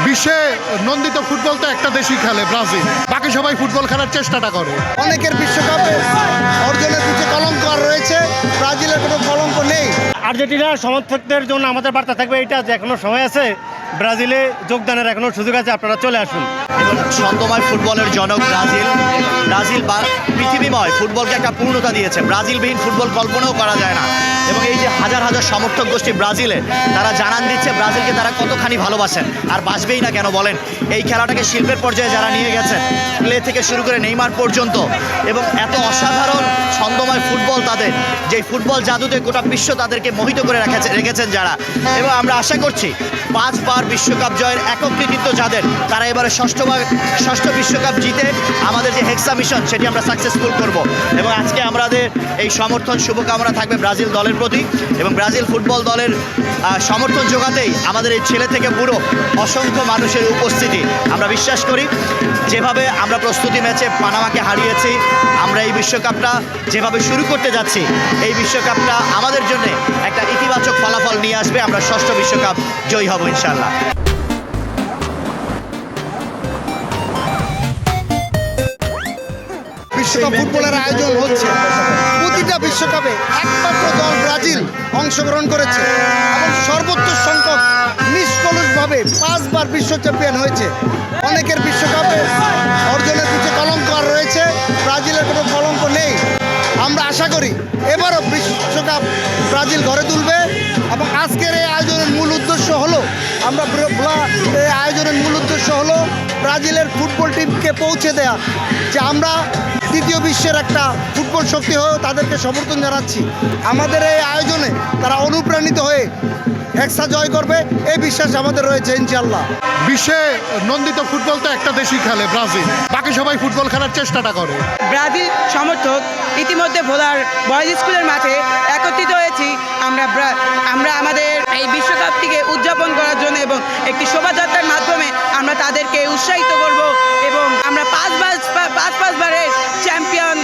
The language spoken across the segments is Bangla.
বিশ্বে নন্দিত ফুটবল তো একটা দেশই খেলে, ব্রাজিল। বাকি সবাই ফুটবল খেলার চেষ্টাটা করে। অনেকের বিশ্বকাপে অর্জনের পিছে কলঙ্ক আর রয়েছে, ব্রাজিলের কোনো কলঙ্ক নেই। আর্জেন্টিনার সমর্থকদের জন্য আমাদের বার্তা থাকবে এইটা যে এখনো সময় আছে, ব্রাজিলে যোগদানের এখনো সুযোগ আছে, আপনারা চলে আসুন। এবং ছন্দময় ফুটবলের জনক ব্রাজিল বা পৃথিবীময় ফুটবলকে একটা পূর্ণতা দিয়েছে। ব্রাজিলবিহীন ফুটবল কল্পনাও করা যায় না। এবং এই যে হাজার হাজার সমর্থক গোষ্ঠী ব্রাজিলে, তারা জানান দিচ্ছে ব্রাজিলকে তারা কতখানি ভালোবাসেন, আর বাসবেই না কেন বলেন। এই খেলাটাকে শিল্পের পর্যায়ে যারা নিয়ে গেছেন, প্লে থেকে শুরু করে নেইমার পর্যন্ত, এবং এত অসাধারণ ছন্দময় ফুটবল তাদের, যে ফুটবল জাদুতে গোটা বিশ্ব তাদেরকে মোহিত করে রেখেছেন যারা। এবং আমরা আশা করছি 5 বার বিশ্বকাপ জয়ের একক কৃতিত্ব যাদের, তারা এবারে ষষ্ঠ বিশ্বকাপ জিতে আমাদের যে হেক্সা মিশন সেটি আমরা সাকসেসফুল করব। এবং আজকে আমাদের এই সমর্থন শুভকামনা থাকবে ব্রাজিল দলের প্রতি, এবং ব্রাজিল ফুটবল দলের সমর্থন জোগাতেই আমাদের এই ছেলে থেকে বুড়ো অসংখ্য মানুষের উপস্থিতি। আমরা বিশ্বাস করি যেভাবে আমরা প্রস্তুতি ম্যাচে পানামাকে হারিয়েছি, আমরা এই বিশ্বকাপটা যেভাবে শুরু করতে যাচ্ছি, এই বিশ্বকাপটা আমাদের জন্য একটা ইতিবাচক ফলাফল নিয়ে আসবে। আমরা ষষ্ঠ বিশ্বকাপ জয়ী হব ইনশাআল্লাহ। বিশ্বকাপ ফুটবলের আয়োজন হচ্ছে, প্রতিটা বিশ্বকাপে একমাত্র দল ব্রাজিল অংশগ্রহণ করেছে এবং সর্বোচ্চ সংখ্যক নিষ্কলুষভাবে 5 বার বিশ্ব চ্যাম্পিয়ন হয়েছে। অনেকের বিশ্বকাপে অর্জনের পিছে কলঙ্ক আর রয়েছে, ব্রাজিলের কোনো কলঙ্ক নেই। আমরা আশা করি এবারও বিশ্বকাপ ব্রাজিল ঘরে তুলবে। এবং আজকের এই আয়োজনের মূল উদ্দেশ্য হলো এই আয়োজনের মূল উদ্দেশ্য হলো ব্রাজিলের ফুটবল টিমকে পৌঁছে দেয়া যে আমরা তৃতীয় বিশ্বের একটা ফুটবল শক্তি হয়েও তাদেরকে সমর্থন জানাচ্ছি। আমাদের এই আয়োজনে তারা অনুপ্রাণিত হয়ে হেক্সা জয় করবে, এই বিশ্বাস আমাদের রয়েছে ইনশাআল্লাহ। বিশ্বে নন্দিত ফুটবল তো একটা দেশই খেলে, ব্রাজিল। বাকি সবাই ফুটবল খেলার চেষ্টাটা করে। ব্রাজিল সমর্থক ইতিমধ্যে ভোলার বয়েজ স্কুলের মাঠে একত্রিত হয়েছি। আমরা আমাদের এই বিশ্বকাপটিকে উদযাপন করার জন্য এবং একটি শোভাযাত্রার মাধ্যমে আমরা তাদেরকে উৎসাহিত করব, এবং আমরা 5 বারের চ্যাম্পিয়ন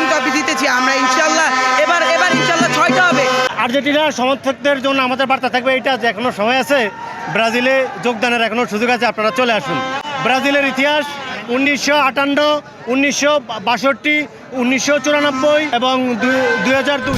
ট্রফি জিতেছি আমরা ইনশাল্লাহ। এবার ইনশাল্লাহ 6টা হবে। আর্জেন্টিনার সমর্থকদের জন্য আমাদের বার্তা থাকবে এইটা যে এখনো সময় আছে, ব্রাজিলে যোগদানের এখনো সুযোগ আছে, আপনারা চলে আসুন। ব্রাজিলের ইতিহাস 1958, 1962, 1994 এবং 2002।